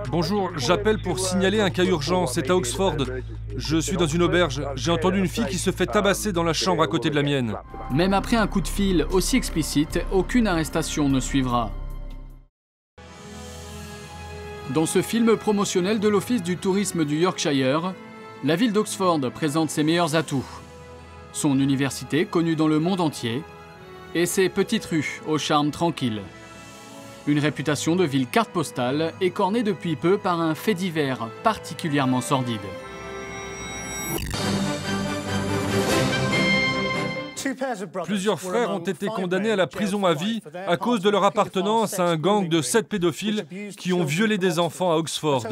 Bonjour, j'appelle pour signaler un cas urgent, c'est à Oxford. Je suis dans une auberge, j'ai entendu une fille qui se fait tabasser dans la chambre à côté de la mienne. Même après un coup de fil aussi explicite, aucune arrestation ne suivra. Dans ce film promotionnel de l'Office du tourisme du Yorkshire, la ville d'Oxford présente ses meilleurs atouts. Son université, connue dans le monde entier, et ses petites rues au charme tranquille. Une réputation de ville carte postale écornée depuis peu par un fait divers particulièrement sordide. Plusieurs frères ont été condamnés à la prison à vie à cause de leur appartenance à un gang de 7 pédophiles qui ont violé des enfants à Oxford.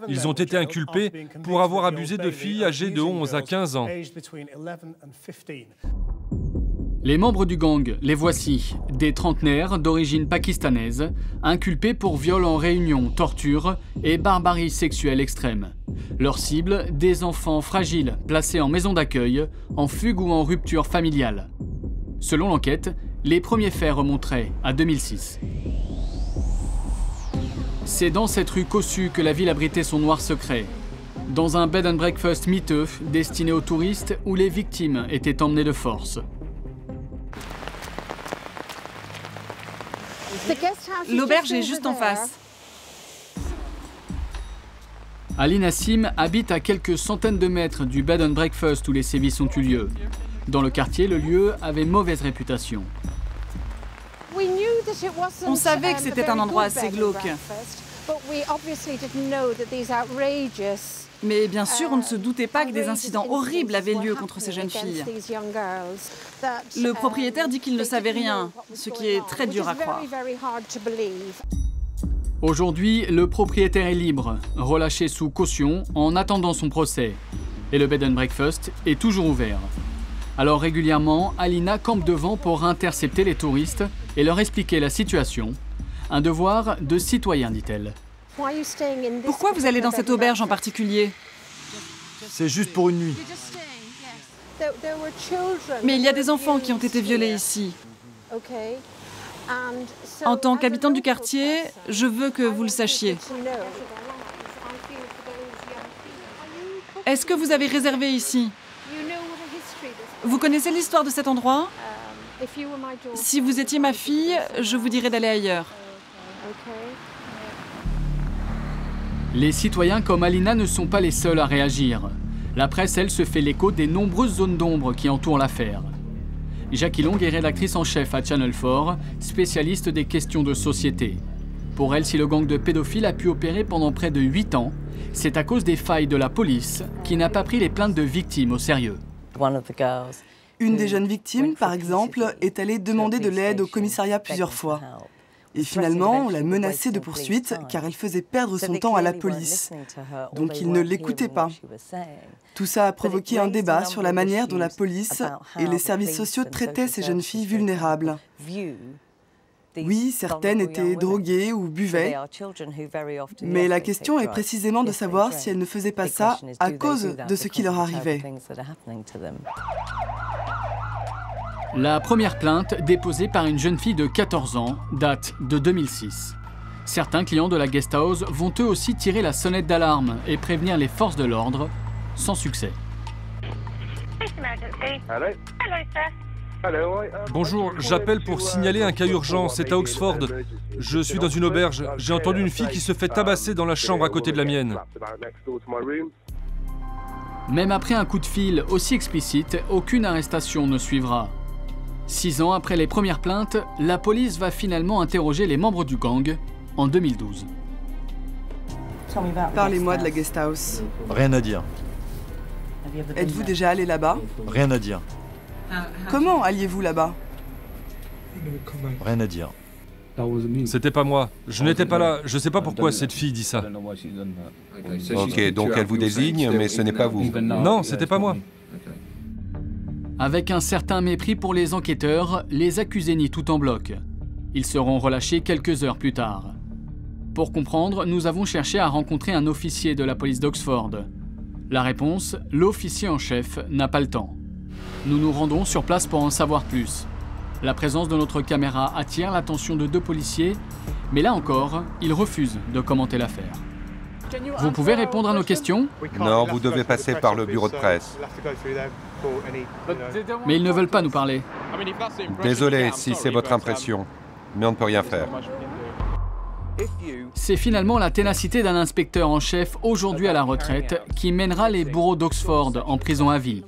Ils ont été inculpés pour avoir abusé de filles âgées de 11 à 15 ans. Les membres du gang, les voici, des trentenaires d'origine pakistanaise, inculpés pour viol en réunion, torture et barbarie sexuelle extrême. Leur cible, des enfants fragiles placés en maison d'accueil, en fugue ou en rupture familiale. Selon l'enquête, les premiers faits remonteraient à 2006. C'est dans cette rue cossue que la ville abritait son noir secret. Dans un bed and breakfast miteux destiné aux touristes où les victimes étaient emmenées de force. L'auberge est juste en face. Ali Nassim habite à quelques centaines de mètres du bed and breakfast où les sévices ont eu lieu. Dans le quartier, le lieu avait mauvaise réputation. On savait que c'était un endroit assez glauque. Mais bien sûr, on ne se doutait pas que des incidents horribles avaient lieu contre ces jeunes filles. Le propriétaire dit qu'il ne savait rien, ce qui est très dur à croire. Aujourd'hui, le propriétaire est libre, relâché sous caution en attendant son procès. Et le bed and breakfast est toujours ouvert. Alors régulièrement, Alina campe devant pour intercepter les touristes et leur expliquer la situation. Un devoir de citoyen, dit-elle. Pourquoi vous allez dans cette auberge en particulier? C'est juste pour une nuit. Mais il y a des enfants qui ont été violés ici. En tant qu'habitant du quartier, je veux que vous le sachiez. Est-ce que vous avez réservé ici? Vous connaissez l'histoire de cet endroit? Si vous étiez ma fille, je vous dirais d'aller ailleurs. Les citoyens comme Alina ne sont pas les seuls à réagir. La presse, elle, se fait l'écho des nombreuses zones d'ombre qui entourent l'affaire. Jackie Long est rédactrice en chef à Channel 4, spécialiste des questions de société. Pour elle, si le gang de pédophiles a pu opérer pendant près de 8 ans, c'est à cause des failles de la police qui n'a pas pris les plaintes de victimes au sérieux. Une des jeunes victimes, par exemple, est allée demander de l'aide au commissariat plusieurs fois. Et finalement, on l'a menacée de poursuite car elle faisait perdre son temps à la police. Donc ils ne l'écoutaient pas. Tout ça a provoqué un débat sur la manière dont la police et les services sociaux traitaient ces jeunes filles vulnérables. Oui, certaines étaient droguées ou buvaient, mais la question est précisément de savoir si elles ne faisaient pas ça à cause de ce qui leur arrivait. La première plainte, déposée par une jeune fille de 14 ans, date de 2006. Certains clients de la guest house vont eux aussi tirer la sonnette d'alarme et prévenir les forces de l'ordre, sans succès. Bonjour, j'appelle pour signaler un cas urgent, c'est à Oxford. Je suis dans une auberge, j'ai entendu une fille qui se fait tabasser dans la chambre à côté de la mienne. Même après un coup de fil aussi explicite, aucune arrestation ne suivra. 6 ans après les premières plaintes, la police va finalement interroger les membres du gang en 2012. Parlez-moi de la guest house. Rien à dire. Êtes-vous déjà allé là-bas? Rien à dire. Comment alliez-vous là-bas? Rien à dire. C'était pas moi, je n'étais pas là, je sais pas pourquoi cette fille dit ça. Ok, donc elle vous désigne, mais ce n'est pas vous. Non, c'était pas moi. Avec un certain mépris pour les enquêteurs, les accusés nient tout en bloc. Ils seront relâchés quelques heures plus tard. Pour comprendre, nous avons cherché à rencontrer un officier de la police d'Oxford. La réponse, l'officier en chef n'a pas le temps. Nous nous rendons sur place pour en savoir plus. La présence de notre caméra attire l'attention de 2 policiers, mais là encore, ils refusent de commenter l'affaire. Vous pouvez répondre à nos questions? Non, vous devez passer par le bureau de presse. Mais ils ne veulent pas nous parler. Désolé si c'est votre impression, mais on ne peut rien faire. C'est finalement la ténacité d'un inspecteur en chef, aujourd'hui à la retraite, qui mènera les bourreaux d'Oxford en prison à vie.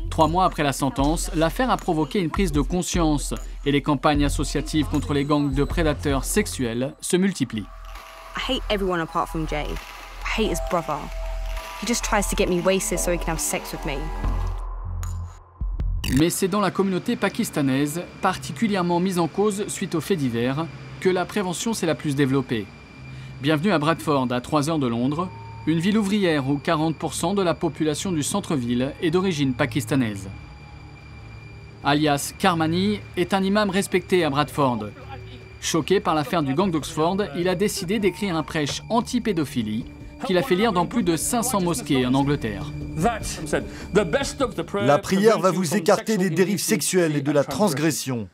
3 mois après la sentence, l'affaire a provoqué une prise de conscience et les campagnes associatives contre les gangs de prédateurs sexuels se multiplient. I hate everyone apart from Jay. I hate his brother. He just tries to get me wasted so he can have sex with me. Mais c'est dans la communauté pakistanaise, particulièrement mise en cause suite aux faits divers, que la prévention s'est la plus développée. Bienvenue à Bradford, à 3 heures de Londres, une ville ouvrière où 40% de la population du centre-ville est d'origine pakistanaise. Alias Karmani est un imam respecté à Bradford. Choqué par l'affaire du gang d'Oxford, il a décidé d'écrire un prêche anti-pédophilie qu'il a fait lire dans plus de 500 mosquées en Angleterre. La prière va vous écarter des dérives sexuelles et de la transgression.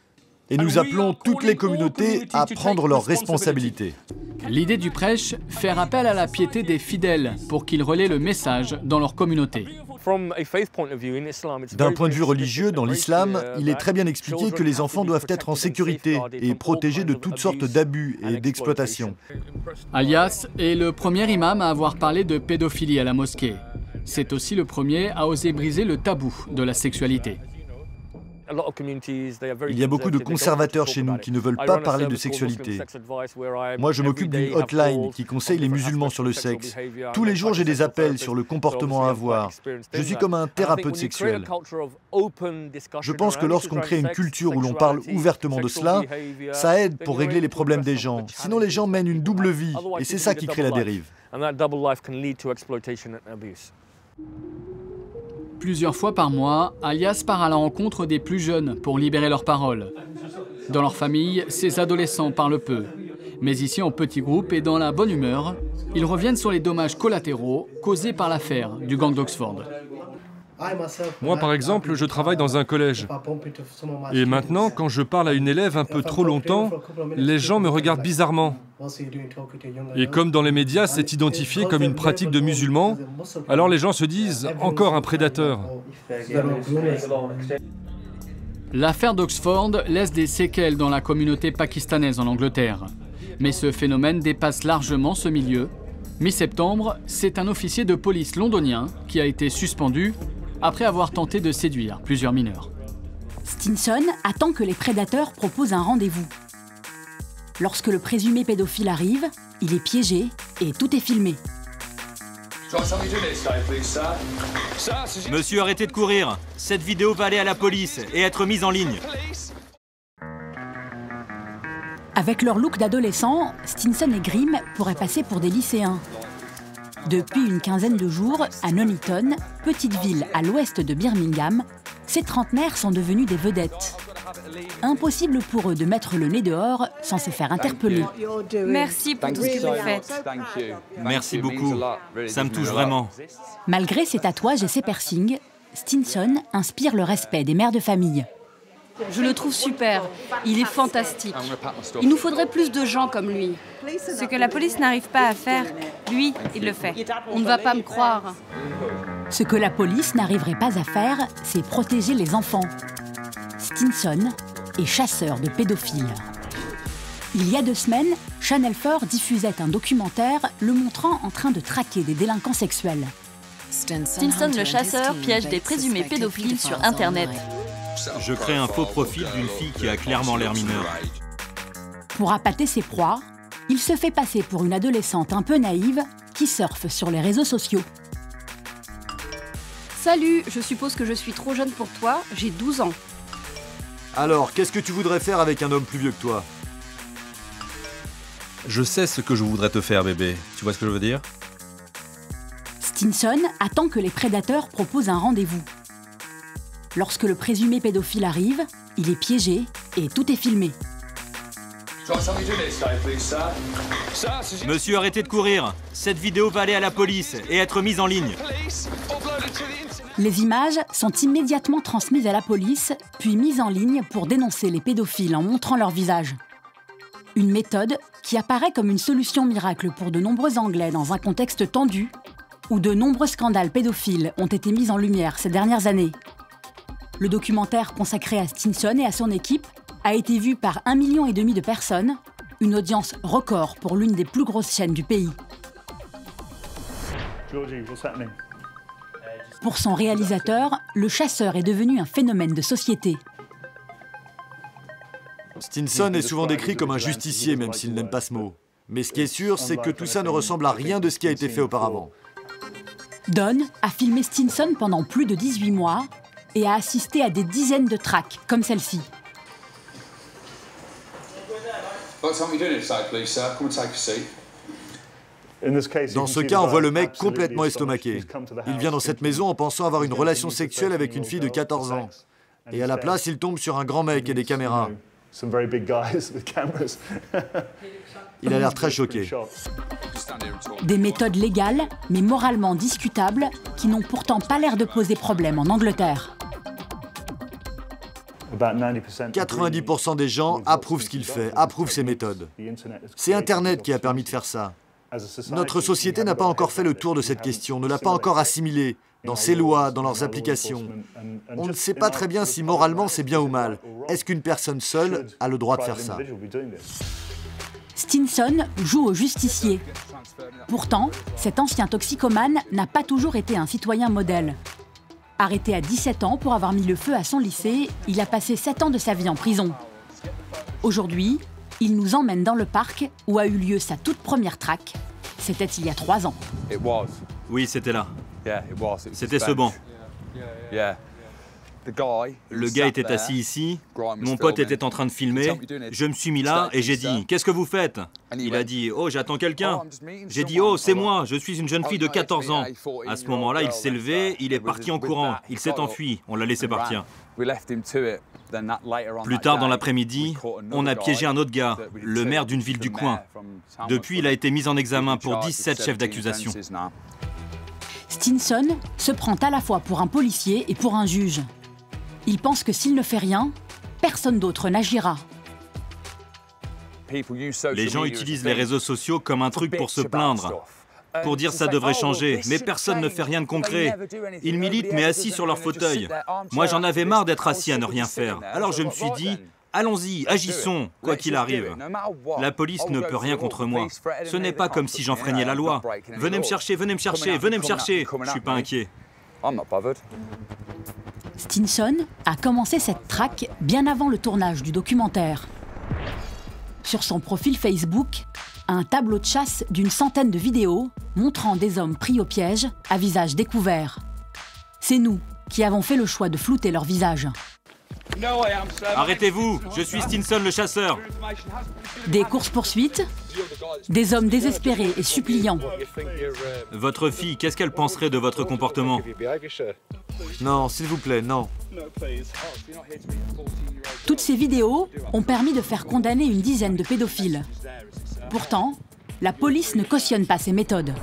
Et nous appelons toutes les communautés à prendre leurs responsabilités. L'idée du prêche, faire appel à la piété des fidèles pour qu'ils relaient le message dans leur communauté. D'un point de vue religieux, dans l'islam, il est très bien expliqué que les enfants doivent être en sécurité et protégés de toutes sortes d'abus et d'exploitation. Alias est le premier imam à avoir parlé de pédophilie à la mosquée. C'est aussi le premier à oser briser le tabou de la sexualité. Il y a beaucoup de conservateurs chez nous qui ne veulent pas parler de sexualité. Moi, je m'occupe d'une hotline qui conseille les musulmans sur le sexe. Tous les jours, j'ai des appels sur le comportement à avoir. Je suis comme un thérapeute sexuel. Je pense que lorsqu'on crée une culture où l'on parle ouvertement de cela, ça aide pour régler les problèmes des gens. Sinon, les gens mènent une double vie et c'est ça qui crée la dérive. Plusieurs fois par mois, Alias part à la rencontre des plus jeunes pour libérer leurs paroles. Dans leur famille, ces adolescents parlent peu. Mais ici, en petit groupe et dans la bonne humeur, ils reviennent sur les dommages collatéraux causés par l'affaire du gang d'Oxford. Moi, par exemple, je travaille dans un collège. Et maintenant, quand je parle à une élève un peu trop longtemps, les gens me regardent bizarrement. Et comme dans les médias, c'est identifié comme une pratique de musulmans, alors les gens se disent « encore un prédateur ». L'affaire d'Oxford laisse des séquelles dans la communauté pakistanaise en Angleterre. Mais ce phénomène dépasse largement ce milieu. Mi-septembre, c'est un officier de police londonien qui a été suspendu après avoir tenté de séduire plusieurs mineurs. Stinson attend que les prédateurs proposent un rendez-vous. Lorsque le présumé pédophile arrive, il est piégé et tout est filmé. Monsieur, arrêtez de courir. Cette vidéo va aller à la police et être mise en ligne. Avec leur look d'adolescents, Stinson et Grimm pourraient passer pour des lycéens. Depuis une quinzaine de jours, à Nuneaton, petite ville à l'ouest de Birmingham, ces trentenaires sont devenus des vedettes. Impossible pour eux de mettre le nez dehors sans se faire interpeller. Merci pour tout ce que vous faites. Merci beaucoup. Ça me touche vraiment. Malgré ses tatouages et ses piercings, Stinson inspire le respect des mères de famille. Je le trouve super. Il est fantastique. Il nous faudrait plus de gens comme lui. Ce que la police n'arrive pas à faire, lui, il le fait. On ne va pas me croire. Ce que la police n'arriverait pas à faire, c'est protéger les enfants. Stinson est chasseur de pédophiles. Il y a 2 semaines, Channel 4 diffusait un documentaire le montrant en train de traquer des délinquants sexuels. Stinson le chasseur piège des présumés pédophiles sur Internet. Je crée un faux profil d'une fille qui a clairement l'air mineure. Pour appâter ses proies, il se fait passer pour une adolescente un peu naïve qui surfe sur les réseaux sociaux. Salut, je suppose que je suis trop jeune pour toi, j'ai 12 ans. Alors, qu'est-ce que tu voudrais faire avec un homme plus vieux que toi? Je sais ce que je voudrais te faire, bébé. Tu vois ce que je veux dire? Stinson attend que les prédateurs proposent un rendez-vous. Lorsque le présumé pédophile arrive, il est piégé et tout est filmé. Monsieur, arrêtez de courir. Cette vidéo va aller à la police et être mise en ligne. Les images sont immédiatement transmises à la police, puis mises en ligne pour dénoncer les pédophiles en montrant leur visage. Une méthode qui apparaît comme une solution miracle pour de nombreux Anglais dans un contexte tendu, où de nombreux scandales pédophiles ont été mis en lumière ces dernières années. Le documentaire consacré à Stinson et à son équipe a été vu par 1,5 million de personnes, une audience record pour l'une des plus grosses chaînes du pays. Pour son réalisateur, le chasseur est devenu un phénomène de société. Stinson est souvent décrit comme un justicier, même s'il n'aime pas ce mot. Mais ce qui est sûr, c'est que tout ça ne ressemble à rien de ce qui a été fait auparavant. Don a filmé Stinson pendant plus de 18 mois et a assisté à des dizaines de tracks comme celle-ci. Dans ce cas, on voit le mec complètement estomaqué. Il vient dans cette maison en pensant avoir une relation sexuelle avec une fille de 14 ans. Et à la place, il tombe sur un grand mec et des caméras. Il a l'air très choqué. Des méthodes légales, mais moralement discutables, qui n'ont pourtant pas l'air de poser problème en Angleterre. 90% des gens approuvent ce qu'il fait, approuvent ses méthodes. C'est Internet qui a permis de faire ça. Notre société n'a pas encore fait le tour de cette question, ne l'a pas encore assimilée dans ses lois, dans leurs applications. On ne sait pas très bien si moralement c'est bien ou mal. Est-ce qu'une personne seule a le droit de faire ça? Stinson joue au justicier. Pourtant, cet ancien toxicomane n'a pas toujours été un citoyen modèle. Arrêté à 17 ans pour avoir mis le feu à son lycée, il a passé 7 ans de sa vie en prison. Aujourd'hui, il nous emmène dans le parc où a eu lieu sa toute première traque. C'était il y a 3 ans. Oui, c'était là. C'était ce banc. Le gars était assis ici, mon pote était en train de filmer, je me suis mis là et j'ai dit « Qu'est-ce que vous faites ?» Il a dit « Oh, j'attends quelqu'un ». J'ai dit « Oh, c'est moi, je suis une jeune fille de 14 ans ». À ce moment-là, il s'est levé, il est parti en courant, il s'est enfui, on l'a laissé partir. Plus tard dans l'après-midi, on a piégé un autre gars, le maire d'une ville du coin. Depuis, il a été mis en examen pour 17 chefs d'accusation. Stinson se prend à la fois pour un policier et pour un juge. Il pense que s'il ne fait rien, personne d'autre n'agira. Les gens utilisent les réseaux sociaux comme un truc pour se plaindre, pour dire ça devrait changer, mais personne ne fait rien de concret. Ils militent mais assis sur leur fauteuil. Moi j'en avais marre d'être assis à ne rien faire. Alors je me suis dit, allons-y, agissons, quoi qu'il arrive. La police ne peut rien contre moi. Ce n'est pas comme si j'enfreignais la loi. Venez me chercher, venez me chercher, venez me chercher. Je suis pas inquiet. Stinson a commencé cette traque bien avant le tournage du documentaire. Sur son profil Facebook, un tableau de chasse d'une centaine de vidéos montrant des hommes pris au piège à visage découvert. C'est nous qui avons fait le choix de flouter leur visage. Arrêtez-vous, je suis Stinson le chasseur. Des courses-poursuites, des hommes désespérés et suppliants. Votre fille, qu'est-ce qu'elle penserait de votre comportement? Non, s'il vous plaît, non. Toutes ces vidéos ont permis de faire condamner une dizaine de pédophiles. Pourtant, la police ne cautionne pas ces méthodes.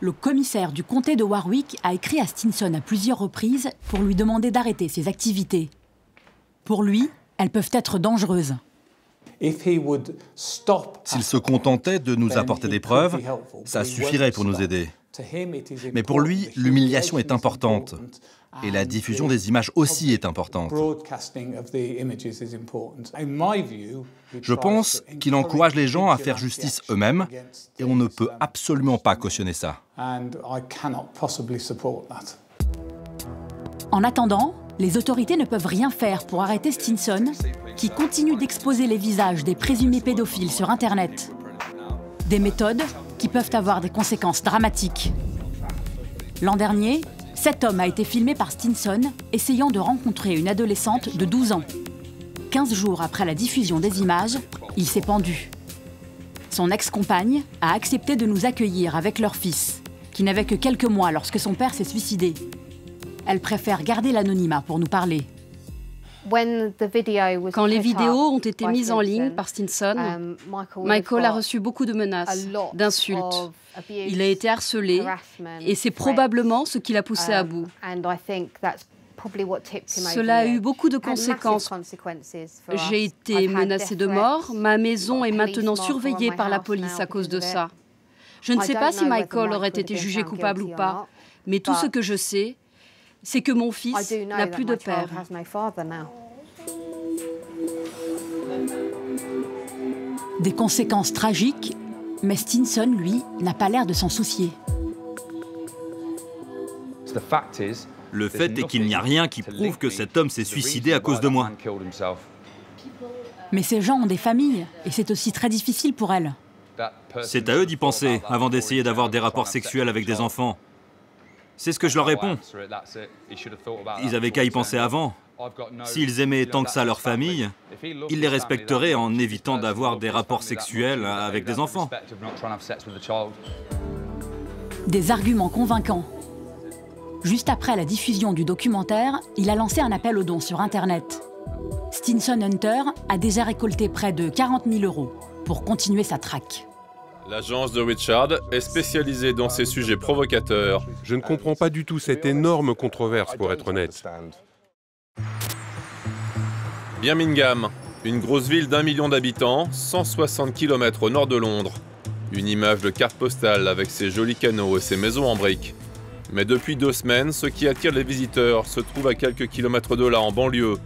Le commissaire du comté de Warwick a écrit à Stinson à plusieurs reprises pour lui demander d'arrêter ses activités. Pour lui, elles peuvent être dangereuses. S'il se contentait de nous apporter des preuves, ça suffirait pour nous aider. Mais pour lui, l'humiliation est importante. Et la diffusion des images aussi est importante. Je pense qu'il encourage les gens à faire justice eux-mêmes et on ne peut absolument pas cautionner ça. En attendant, les autorités ne peuvent rien faire pour arrêter Stinson, qui continue d'exposer les visages des présumés pédophiles sur Internet. Des méthodes qui peuvent avoir des conséquences dramatiques. L'an dernier, cet homme a été filmé par Stinson essayant de rencontrer une adolescente de 12 ans. 15 jours après la diffusion des images, il s'est pendu. Son ex-compagne a accepté de nous accueillir avec leur fils, qui n'avait que quelques mois lorsque son père s'est suicidé. Elle préfère garder l'anonymat pour nous parler. Quand les vidéos ont été mises en ligne par Stinson, Michael a reçu beaucoup de menaces, d'insultes. Il a été harcelé et c'est probablement ce qui l'a poussé à bout. Cela a eu beaucoup de conséquences. J'ai été menacée de mort, ma maison est maintenant surveillée par la police à cause de ça. Je ne sais pas si Michael aurait été jugé coupable ou pas, mais tout ce que je sais, c'est que mon fils n'a plus de père. Des conséquences tragiques, mais Stinson, lui, n'a pas l'air de s'en soucier. Le fait est qu'il n'y a rien qui prouve que cet homme s'est suicidé à cause de moi. Mais ces gens ont des familles, et c'est aussi très difficile pour elles. C'est à eux d'y penser, avant d'essayer d'avoir des rapports sexuels avec des enfants. C'est ce que je leur réponds. Ils avaient qu'à y penser avant. S'ils aimaient tant que ça leur famille, ils les respecteraient en évitant d'avoir des rapports sexuels avec des enfants. Des arguments convaincants. Juste après la diffusion du documentaire, il a lancé un appel aux dons sur Internet. Stinson Hunter a déjà récolté près de 40 000 € pour continuer sa traque. L'agence de Richard est spécialisée dans ces sujets provocateurs. Je ne comprends pas du tout cette énorme controverse, pour être honnête. Birmingham, une grosse ville d'1 million d'habitants, 160 km au nord de Londres. Une image de carte postale avec ses jolis canaux et ses maisons en briques. Mais depuis 2 semaines, ce qui attire les visiteurs se trouve à quelques kilomètres de là, en banlieue.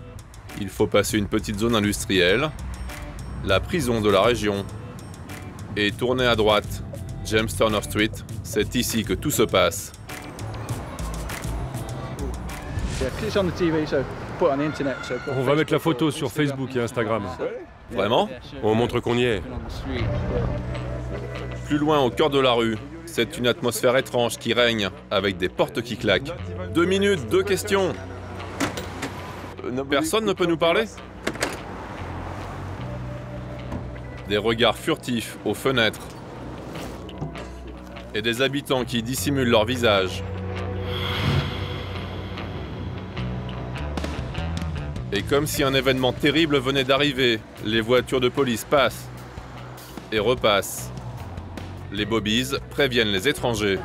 Il faut passer une petite zone industrielle, la prison de la région, et tourner à droite, James Turner Street, c'est ici que tout se passe. On va mettre la photo sur Facebook et Instagram. Vraiment? On montre qu'on y est. Plus loin, au cœur de la rue, c'est une atmosphère étrange qui règne, avec des portes qui claquent. 2 minutes, 2 questions. Personne ne peut nous parler? Des regards furtifs aux fenêtres. Et des habitants qui dissimulent leur visage. Et comme si un événement terrible venait d'arriver, les voitures de police passent et repassent. Les bobbies préviennent les étrangers.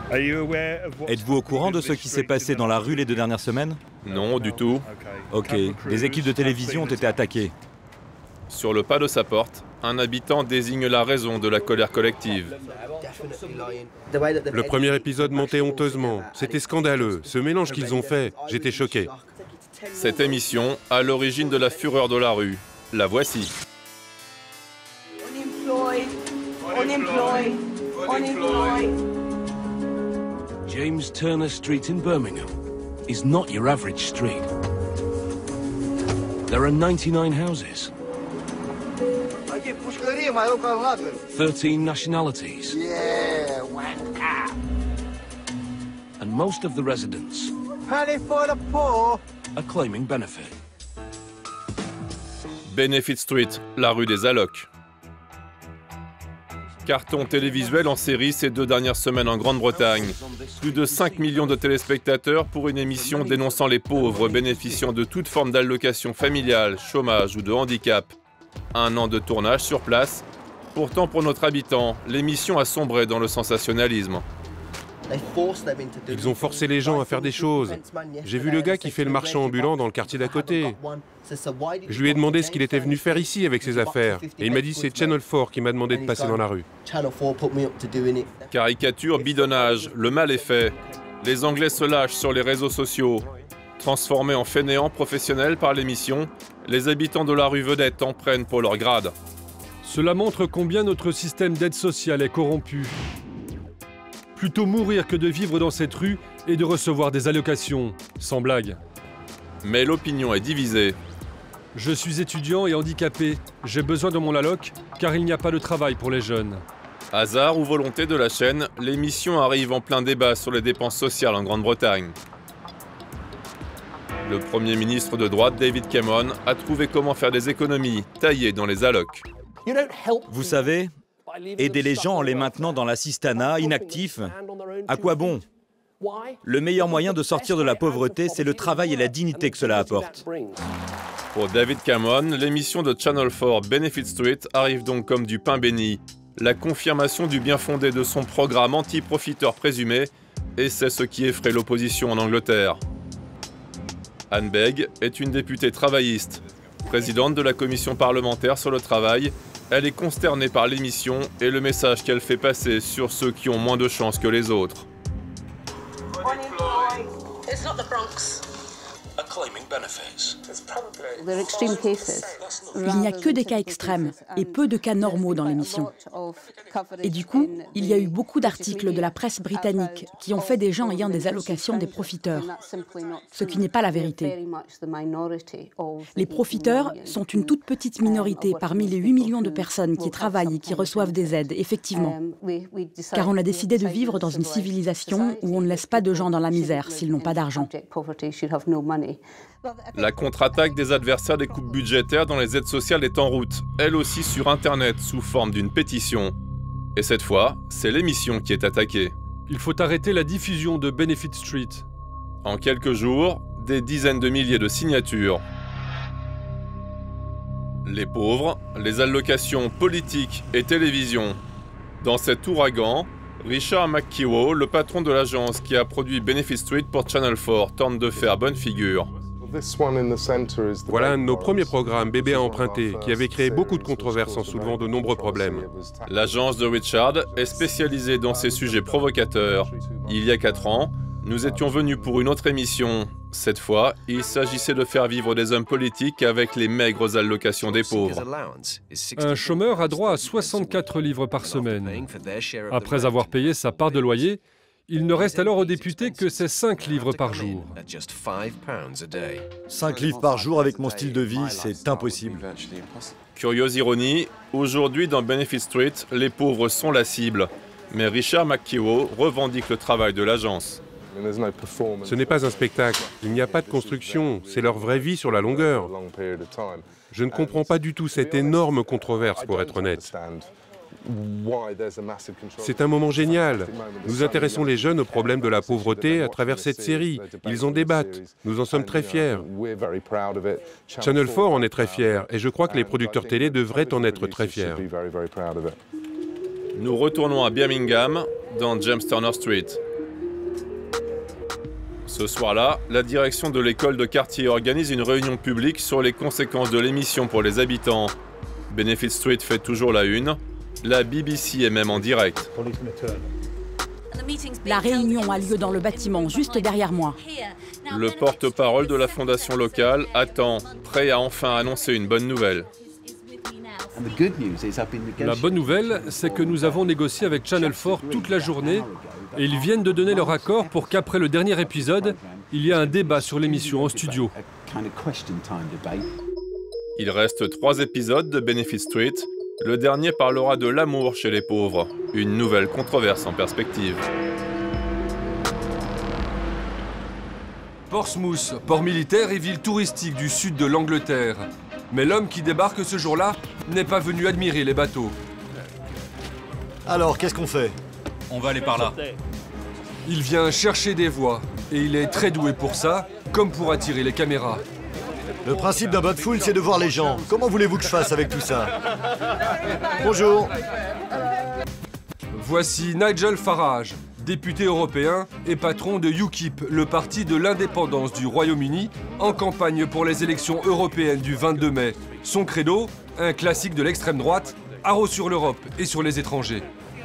Êtes-vous au courant de ce qui s'est passé dans la rue les 2 dernières semaines? Non, du tout. Ok, des équipes de télévision ont été attaquées. Sur le pas de sa porte, un habitant désigne la raison de la colère collective. Le premier épisode montait honteusement. C'était scandaleux. Ce mélange qu'ils ont fait, j'étais choqué. Cette émission, à l'origine de la fureur de la rue, la voici. James Turner Street in Birmingham is not your average street. There are 99 houses. 13 nationalities. And most of the residents are claiming benefit. Benefit Street, la rue des allocs. Carton télévisuel en série ces 2 dernières semaines en Grande-Bretagne. Plus de 5 millions de téléspectateurs pour une émission dénonçant les pauvres bénéficiant de toute forme d'allocation familiale, chômage ou de handicap. 1 an de tournage sur place. Pourtant, pour notre habitant, l'émission a sombré dans le sensationnalisme. Ils ont forcé les gens à faire des choses. J'ai vu le gars qui fait le marchand ambulant dans le quartier d'à côté. Je lui ai demandé ce qu'il était venu faire ici avec ses affaires. Et il m'a dit c'est Channel 4 qui m'a demandé de passer dans la rue. Caricature, bidonnage, le mal est fait. Les Anglais se lâchent sur les réseaux sociaux. Transformés en fainéants professionnels par l'émission, les habitants de la rue vedette en prennent pour leur grade. Cela montre combien notre système d'aide sociale est corrompu. Plutôt mourir que de vivre dans cette rue et de recevoir des allocations, sans blague. Mais l'opinion est divisée. Je suis étudiant et handicapé. J'ai besoin de mon alloc, car il n'y a pas de travail pour les jeunes. Hasard ou volonté de la chaîne, l'émission arrive en plein débat sur les dépenses sociales en Grande-Bretagne. Le Premier ministre de droite, David Cameron, a trouvé comment faire des économies, taillées dans les allocs. Vous savez, aider les gens en les maintenant dans l'assistanat, inactifs, à quoi bon? Le meilleur moyen de sortir de la pauvreté, c'est le travail et la dignité que cela apporte. Pour David Cameron, l'émission de Channel 4 Benefit Street arrive donc comme du pain béni. La confirmation du bien fondé de son programme anti-profiteur présumé, et c'est ce qui effraie l'opposition en Angleterre. Anne Begg est une députée travailliste. Présidente de la commission parlementaire sur le travail, elle est consternée par l'émission et le message qu'elle fait passer sur ceux qui ont moins de chance que les autres. Il n'y a que des cas extrêmes et peu de cas normaux dans l'émission. Et du coup, il y a eu beaucoup d'articles de la presse britannique qui ont fait des gens ayant des allocations des profiteurs, ce qui n'est pas la vérité. Les profiteurs sont une toute petite minorité parmi les 8 millions de personnes qui travaillent et qui reçoivent des aides, effectivement. Car on a décidé de vivre dans une civilisation où on ne laisse pas de gens dans la misère s'ils n'ont pas d'argent. La contre-attaque des adversaires des coupes budgétaires dans les aides sociales est en route, elle aussi sur Internet, sous forme d'une pétition. Et cette fois, c'est l'émission qui est attaquée. Il faut arrêter la diffusion de Benefit Street. En quelques jours, des dizaines de milliers de signatures. Les pauvres, les allocations politiques et télévision. Dans cet ouragan, Richard McKeown, le patron de l'agence qui a produit Benefit Street pour Channel 4, tente de faire bonne figure. Voilà un de nos premiers programmes, Bébé à emprunter, qui avait créé beaucoup de controverses en soulevant de nombreux problèmes. L'agence de Richard est spécialisée dans ces sujets provocateurs. Il y a 4 ans, nous étions venus pour une autre émission. Cette fois, il s'agissait de faire vivre des hommes politiques avec les maigres allocations des pauvres. Un chômeur a droit à 64 livres par semaine. Après avoir payé sa part de loyer, il ne reste alors aux députés que ces 5 livres par jour. 5 livres par jour avec mon style de vie, c'est impossible. Curieuse ironie, aujourd'hui dans Benefit Street, les pauvres sont la cible. Mais Richard McKeown revendique le travail de l'agence. Ce n'est pas un spectacle, il n'y a pas de construction, c'est leur vraie vie sur la longueur. Je ne comprends pas du tout cette énorme controverse, pour être honnête. C'est un moment génial. Nous intéressons les jeunes au problème de la pauvreté à travers cette série. Ils en débattent. Nous en sommes très fiers. Channel 4 en est très fier et je crois que les producteurs télé devraient en être très fiers. Nous retournons à Birmingham, dans James Turner Street. Ce soir-là, la direction de l'école de quartier organise une réunion publique sur les conséquences de l'émission pour les habitants. Benefit Street fait toujours la une. La BBC est même en direct. La réunion a lieu dans le bâtiment juste derrière moi. Le porte-parole de la fondation locale attend, prêt à enfin annoncer une bonne nouvelle. La bonne nouvelle, c'est que nous avons négocié avec Channel 4 toute la journée et ils viennent de donner leur accord pour qu'après le dernier épisode, il y ait un débat sur l'émission en studio. Il reste 3 épisodes de Benefit Street. Le dernier parlera de l'amour chez les pauvres, une nouvelle controverse en perspective. Portsmouth, port militaire et ville touristique du sud de l'Angleterre. Mais l'homme qui débarque ce jour-là n'est pas venu admirer les bateaux. Alors, qu'est-ce qu'on fait? On va aller par là. Il vient chercher des voix, et il est très doué pour ça, comme pour attirer les caméras. Le principe d'un boat full, c'est de voir les gens. Comment voulez-vous que je fasse avec tout ça? Bonjour. Voici Nigel Farage, député européen et patron de UKIP, le parti de l'indépendance du Royaume-Uni, en campagne pour les élections européennes du 22 mai. Son credo, un classique de l'extrême droite, haro sur l'Europe et sur les étrangers.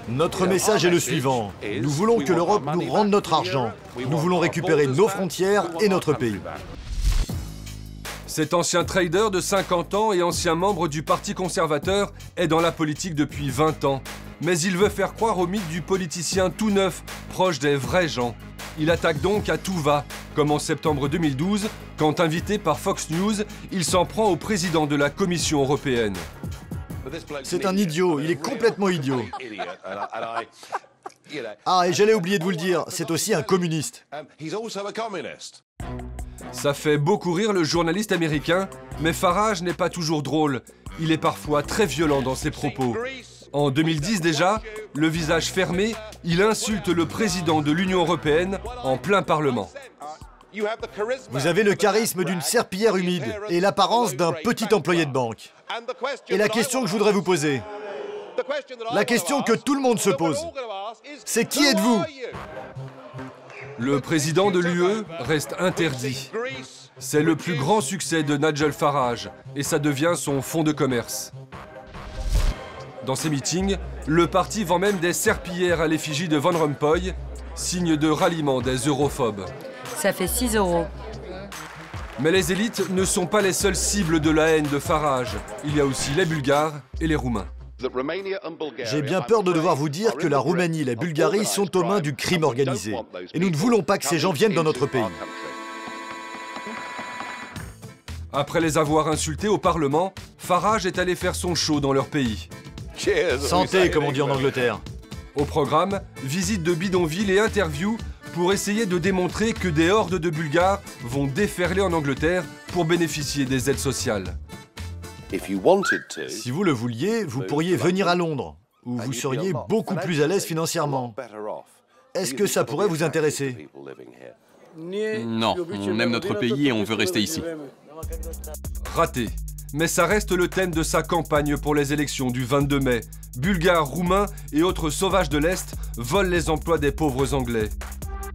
Notre message est le suivant. Nous voulons que l'Europe nous rende notre argent. Nous voulons récupérer nos frontières et notre pays. Cet ancien trader de 50 ans et ancien membre du Parti conservateur est dans la politique depuis 20 ans. Mais il veut faire croire au mythe du politicien tout neuf, proche des vrais gens. Il attaque donc à tout va, comme en septembre 2012, quand invité par Fox News, il s'en prend au président de la Commission européenne. C'est un idiot, il est complètement idiot. Ah, et j'allais oublier de vous le dire, c'est aussi un communiste. Ça fait beaucoup rire le journaliste américain, mais Farage n'est pas toujours drôle. Il est parfois très violent dans ses propos. En 2010 déjà, le visage fermé, il insulte le président de l'Union européenne en plein Parlement. Vous avez le charisme d'une serpillière humide et l'apparence d'un petit employé de banque. Et la question que je voudrais vous poser, la question que tout le monde se pose, c'est qui êtes-vous ? Le président de l'UE reste interdit. C'est le plus grand succès de Nigel Farage et ça devient son fonds de commerce. Dans ses meetings, le parti vend même des serpillières à l'effigie de Van Rompuy, signe de ralliement des europhobes. Ça fait 6 €. Mais les élites ne sont pas les seules cibles de la haine de Farage. Il y a aussi les Bulgares et les Roumains. J'ai bien peur de devoir vous dire que la Roumanie et la Bulgarie sont aux mains du crime organisé. Et nous ne voulons pas que ces gens viennent dans notre pays. Après les avoir insultés au Parlement, Farage est allé faire son show dans leur pays. Santé, comme on dit en Angleterre. Au programme, visite de bidonville et interview pour essayer de démontrer que des hordes de Bulgares vont déferler en Angleterre pour bénéficier des aides sociales. Si vous le vouliez, vous pourriez venir à Londres, où vous seriez beaucoup plus à l'aise financièrement. Est-ce que ça pourrait vous intéresser? Non, on aime notre pays et on veut rester ici. Raté. Mais ça reste le thème de sa campagne pour les élections du 22 mai. Bulgares, Roumains et autres sauvages de l'Est volent les emplois des pauvres Anglais.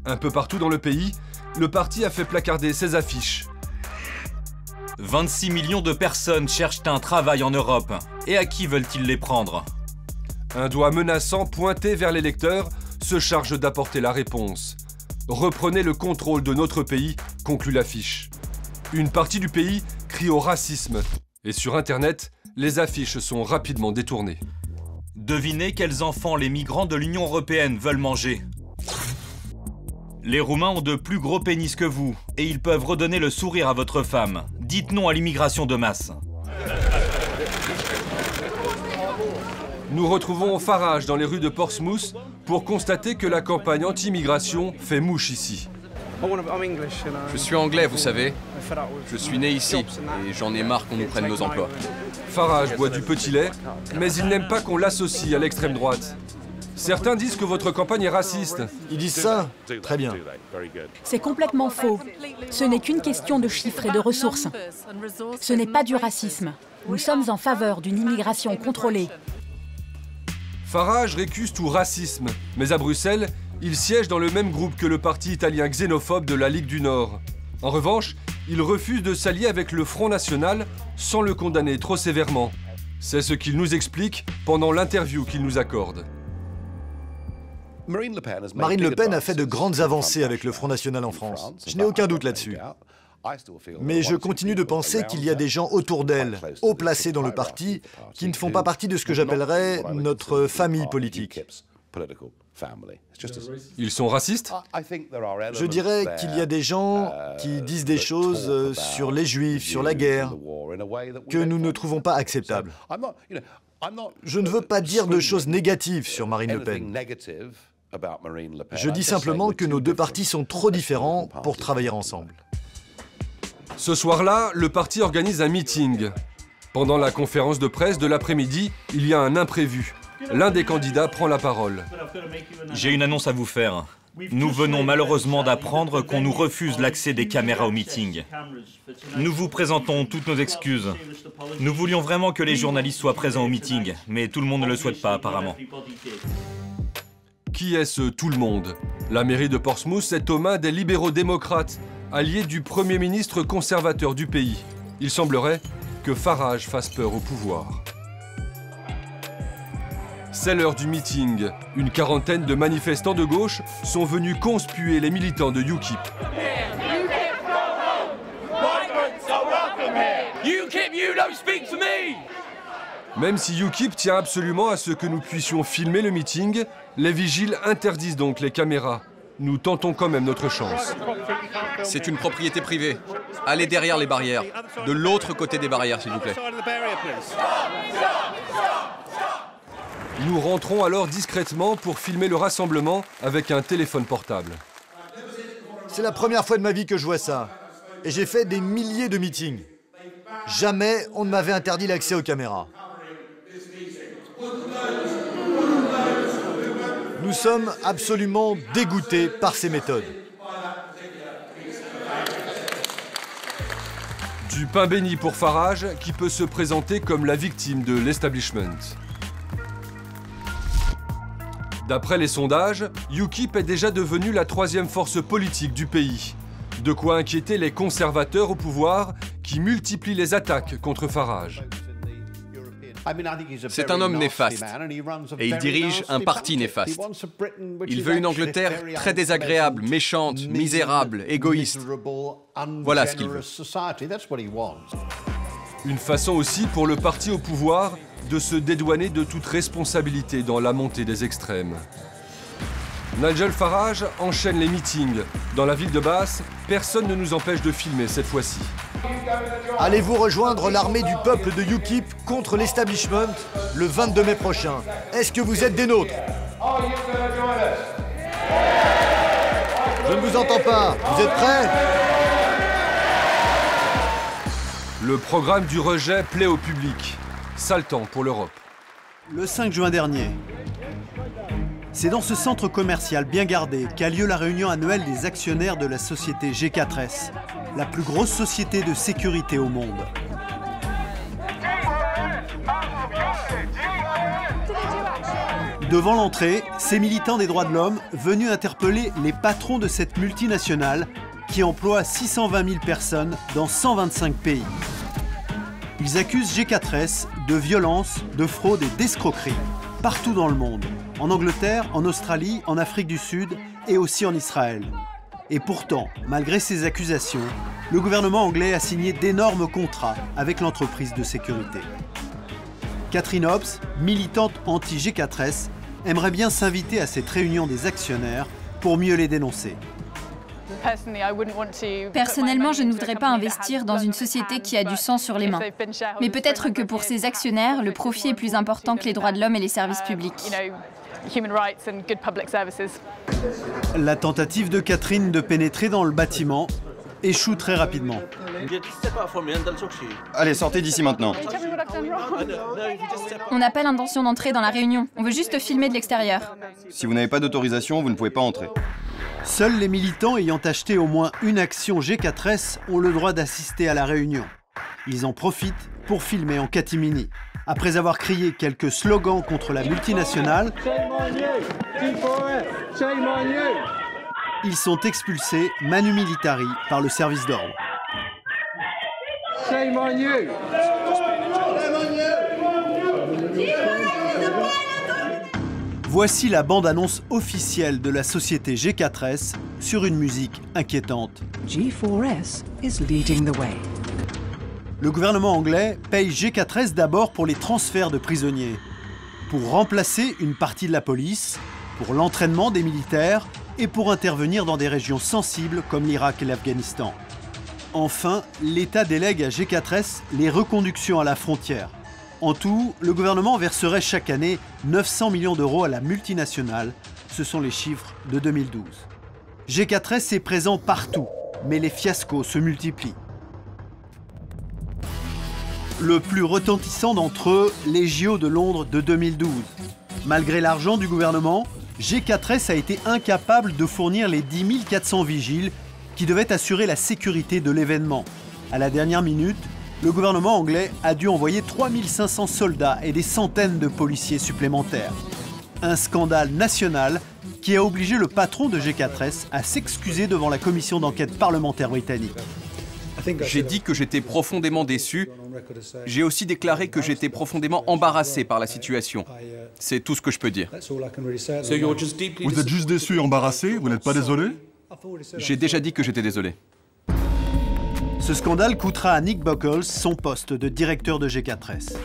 Un peu partout dans le pays, le parti a fait placarder ses affiches. 26 millions de personnes cherchent un travail en Europe. Et à qui veulent-ils les prendre? Un doigt menaçant pointé vers l'électeur se charge d'apporter la réponse. Reprenez le contrôle de notre pays, conclut l'affiche. Une partie du pays crie au racisme. Et sur Internet, les affiches sont rapidement détournées. Devinez quels enfants les migrants de l'Union européenne veulent manger. Les Roumains ont de plus gros pénis que vous, et ils peuvent redonner le sourire à votre femme. Dites non à l'immigration de masse. Nous retrouvons Farage dans les rues de Portsmouth pour constater que la campagne anti-immigration fait mouche ici. Je suis anglais, vous savez. Je suis né ici, et j'en ai marre qu'on nous prenne nos emplois. Farage boit du petit lait, mais il n'aime pas qu'on l'associe à l'extrême droite. Certains disent que votre campagne est raciste. Ils disent ça? Très bien. C'est complètement faux. Ce n'est qu'une question de chiffres et de ressources. Ce n'est pas du racisme. Nous sommes en faveur d'une immigration contrôlée. Farage récuse tout racisme, mais à Bruxelles, il siège dans le même groupe que le parti italien xénophobe de la Ligue du Nord. En revanche, il refuse de s'allier avec le Front National sans le condamner trop sévèrement. C'est ce qu'il nous explique pendant l'interview qu'il nous accorde. Marine Le Pen a fait de grandes avancées avec le Front National en France. Je n'ai aucun doute là-dessus. Mais je continue de penser qu'il y a des gens autour d'elle, haut placés dans le parti, qui ne font pas partie de ce que j'appellerais notre famille politique. Ils sont racistes? Je dirais qu'il y a des gens qui disent des choses sur les Juifs, sur la guerre, que nous ne trouvons pas acceptables. Je ne veux pas dire de choses négatives sur Marine Le Pen. Je dis simplement que nos deux partis sont trop différents pour travailler ensemble. Ce soir-là, le parti organise un meeting. Pendant la conférence de presse de l'après-midi, il y a un imprévu. L'un des candidats prend la parole. J'ai une annonce à vous faire. Nous venons malheureusement d'apprendre qu'on nous refuse l'accès des caméras au meeting. Nous vous présentons toutes nos excuses. Nous voulions vraiment que les journalistes soient présents au meeting, mais tout le monde ne le souhaite pas apparemment. Qui est ce tout le monde? La mairie de Portsmouth est aux mains des libéraux démocrates, alliés du Premier ministre conservateur du pays. Il semblerait que Farage fasse peur au pouvoir. C'est l'heure du meeting. Une quarantaine de manifestants de gauche sont venus conspuer les militants de UKIP. Même si UKIP tient absolument à ce que nous puissions filmer le meeting, les vigiles interdisent donc les caméras. Nous tentons quand même notre chance. C'est une propriété privée. Allez derrière les barrières. De l'autre côté des barrières, s'il vous plaît. Nous rentrons alors discrètement pour filmer le rassemblement avec un téléphone portable. C'est la première fois de ma vie que je vois ça. Et j'ai fait des milliers de meetings. Jamais on ne m'avait interdit l'accès aux caméras. Nous sommes absolument dégoûtés par ces méthodes. Du pain béni pour Farage, qui peut se présenter comme la victime de l'establishment. D'après les sondages, UKIP est déjà devenue la troisième force politique du pays. De quoi inquiéter les conservateurs au pouvoir qui multiplient les attaques contre Farage. C'est un homme néfaste et il dirige un parti néfaste. Il veut une Angleterre très désagréable, méchante, misérable, égoïste. Voilà ce qu'il veut. Une façon aussi pour le parti au pouvoir de se dédouaner de toute responsabilité dans la montée des extrêmes. Nigel Farage enchaîne les meetings. Dans la ville de Bath, personne ne nous empêche de filmer cette fois-ci. Allez-vous rejoindre l'armée du peuple de UKIP contre l'establishment le 22 mai prochain? Est-ce que vous êtes des nôtres? Je ne vous entends pas. Vous êtes prêts? Le programme du rejet plaît au public. Sale temps pour l'Europe. Le 5 juin dernier, c'est dans ce centre commercial bien gardé qu'a lieu la réunion annuelle des actionnaires de la société G4S, la plus grosse société de sécurité au monde. Devant l'entrée, ces militants des droits de l'homme venus interpeller les patrons de cette multinationale qui emploie 620 000 personnes dans 125 pays. Ils accusent G4S de violence, de fraude et d'escroquerie partout dans le monde, en Angleterre, en Australie, en Afrique du Sud et aussi en Israël. Et pourtant, malgré ces accusations, le gouvernement anglais a signé d'énormes contrats avec l'entreprise de sécurité. Catherine Hobbs, militante anti-G4S, aimerait bien s'inviter à cette réunion des actionnaires pour mieux les dénoncer. Personnellement, je ne voudrais pas investir dans une société qui a du sang sur les mains. Mais peut-être que pour ces actionnaires, le profit est plus important que les droits de l'homme et les services publics. La tentative de Catherine de pénétrer dans le bâtiment échoue très rapidement. Allez, sortez d'ici maintenant. On n'a pas l'intention d'entrer dans la réunion. On veut juste filmer de l'extérieur. Si vous n'avez pas d'autorisation, vous ne pouvez pas entrer. Seuls les militants ayant acheté au moins une action G4S ont le droit d'assister à la réunion. Ils en profitent pour filmer en catimini. Après avoir crié quelques slogans contre la multinationale, ils sont expulsés manu militari par le service d'ordre. Voici la bande-annonce officielle de la société G4S sur une musique inquiétante. G4S is leading the way. Le gouvernement anglais paye G4S d'abord pour les transferts de prisonniers, pour remplacer une partie de la police, pour l'entraînement des militaires et pour intervenir dans des régions sensibles comme l'Irak et l'Afghanistan. Enfin, l'État délègue à G4S les reconductions à la frontière. En tout, le gouvernement verserait chaque année 900 millions d'euros à la multinationale. Ce sont les chiffres de 2012. G4S est présent partout, mais les fiascos se multiplient. Le plus retentissant d'entre eux, les JO de Londres de 2012. Malgré l'argent du gouvernement, G4S a été incapable de fournir les 10 400 vigiles qui devaient assurer la sécurité de l'événement. À la dernière minute, le gouvernement anglais a dû envoyer 3 500 soldats et des centaines de policiers supplémentaires. Un scandale national qui a obligé le patron de G4S à s'excuser devant la commission d'enquête parlementaire britannique. J'ai dit que j'étais profondément déçu. J'ai aussi déclaré que j'étais profondément embarrassé par la situation. C'est tout ce que je peux dire. Vous êtes juste déçu et embarrassé? Vous n'êtes pas désolé? J'ai déjà dit que j'étais désolé. Ce scandale coûtera à Nick Buckles son poste de directeur de G4S.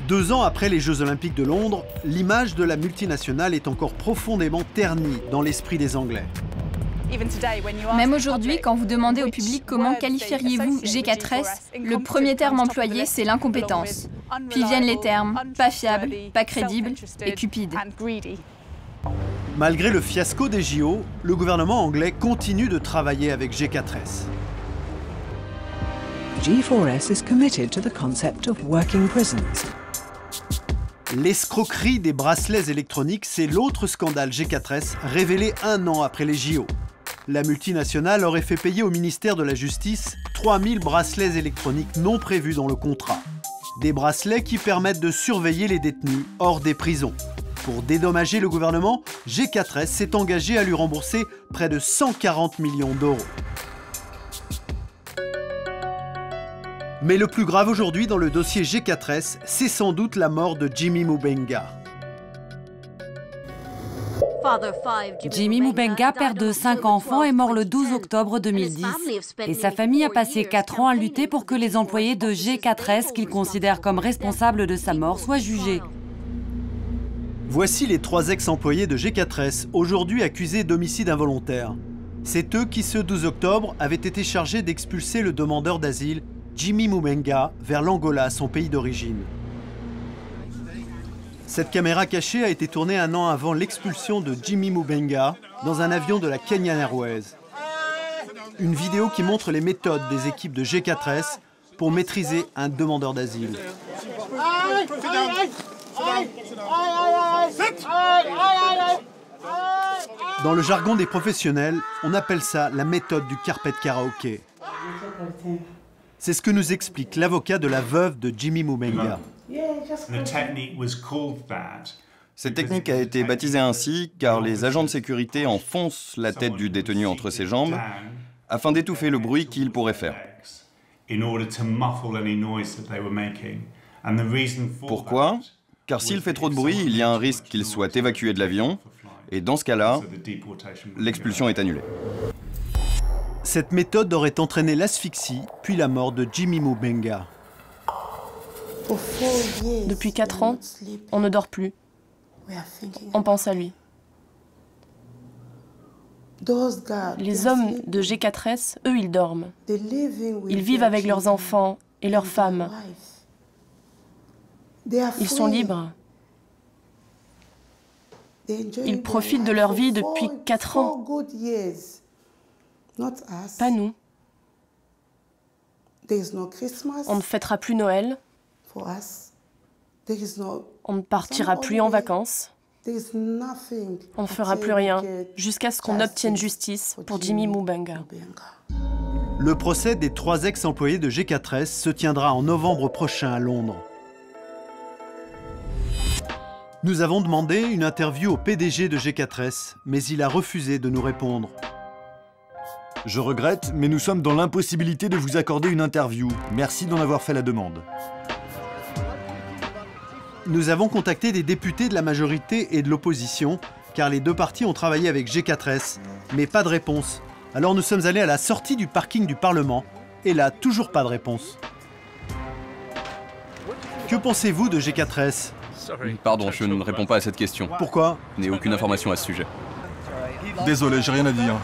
2 ans après les Jeux Olympiques de Londres, l'image de la multinationale est encore profondément ternie dans l'esprit des Anglais. Même aujourd'hui, quand vous demandez au public comment qualifieriez-vous G4S, le premier terme employé, c'est l'incompétence. Puis viennent les termes pas fiable, pas crédible et cupide. Malgré le fiasco des JO, le gouvernement anglais continue de travailler avec G4S. G4S is committed to the concept of working prisons. L'escroquerie des bracelets électroniques, c'est l'autre scandale G4S révélé 1 an après les JO. La multinationale aurait fait payer au ministère de la Justice 3000 bracelets électroniques non prévus dans le contrat. Des bracelets qui permettent de surveiller les détenus hors des prisons. Pour dédommager le gouvernement, G4S s'est engagé à lui rembourser près de 140 millions d'euros. Mais le plus grave aujourd'hui dans le dossier G4S, c'est sans doute la mort de Jimmy Mubenga. Jimmy Mubenga, père de 5 enfants, est mort le 12 octobre 2010 et sa famille a passé 4 ans à lutter pour que les employés de G4S, qu'il considère comme responsables de sa mort, soient jugés. Voici les 3 ex-employés de G4S, aujourd'hui accusés d'homicide involontaire. C'est eux qui, ce 12 octobre, avaient été chargés d'expulser le demandeur d'asile, Jimmy Mubenga, vers l'Angola, son pays d'origine. Cette caméra cachée a été tournée 1 an avant l'expulsion de Jimmy Mubenga dans un avion de la Kenyan Airways. Une vidéo qui montre les méthodes des équipes de G4S pour maîtriser un demandeur d'asile. Dans le jargon des professionnels, on appelle ça la méthode du carpet karaoké. C'est ce que nous explique l'avocat de la veuve de Jimmy Mubenga. Cette technique a été baptisée ainsi car les agents de sécurité enfoncent la tête du détenu entre ses jambes afin d'étouffer le bruit qu'il pourrait faire. Pourquoi ? Car s'il fait trop de bruit, il y a un risque qu'il soit évacué de l'avion, et dans ce cas-là, l'expulsion est annulée. Cette méthode aurait entraîné l'asphyxie, puis la mort de Jimmy Mubenga. Depuis 4 ans, on ne dort plus. On pense à lui. Les hommes de G4S, eux, ils dorment. Ils vivent avec leurs enfants et leurs femmes. Ils sont libres. Ils profitent de leur vie depuis 4 ans. Pas nous. On ne fêtera plus Noël. On ne partira plus en vacances. On ne fera plus rien jusqu'à ce qu'on obtienne justice pour Jimmy Mubenga. Le procès des 3 ex-employés de G4S se tiendra en novembre prochain à Londres. Nous avons demandé une interview au PDG de G4S, mais il a refusé de nous répondre. Je regrette, mais nous sommes dans l'impossibilité de vous accorder une interview. Merci d'en avoir fait la demande. Nous avons contacté des députés de la majorité et de l'opposition, car les 2 partis ont travaillé avec G4S, mais pas de réponse. Alors nous sommes allés à la sortie du parking du Parlement, et là, toujours pas de réponse. Que pensez-vous de G4S ? Pardon, je ne réponds pas à cette question. Pourquoi ? Je n'ai aucune information à ce sujet. Désolé, j'ai rien à dire.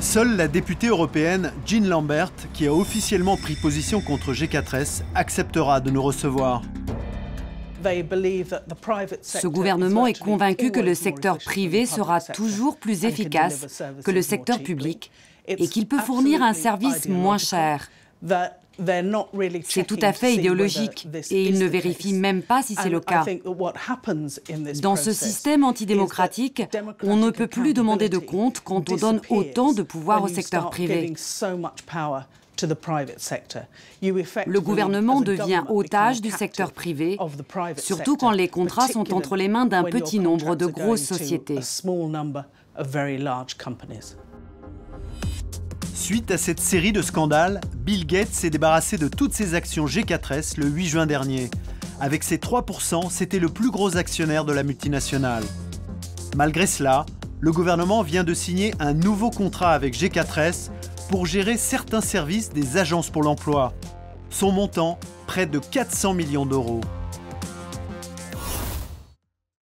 Seule la députée européenne Jean Lambert, qui a officiellement pris position contre G4S, acceptera de nous recevoir. Ce gouvernement est convaincu que le secteur privé sera toujours plus efficace que le secteur public et qu'il peut fournir un service moins cher. C'est tout à fait idéologique et ils ne vérifient même pas si c'est le cas. Dans ce système antidémocratique, on ne peut plus demander de compte quand on donne autant de pouvoir au secteur privé. Le gouvernement devient otage du secteur privé, surtout quand les contrats sont entre les mains d'un petit nombre de grosses sociétés. Suite à cette série de scandales, Bill Gates s'est débarrassé de toutes ses actions G4S le 8 juin dernier. Avec ses 3%, c'était le plus gros actionnaire de la multinationale. Malgré cela, le gouvernement vient de signer un nouveau contrat avec G4S pour gérer certains services des agences pour l'emploi. Son montant, près de 400 millions d'euros.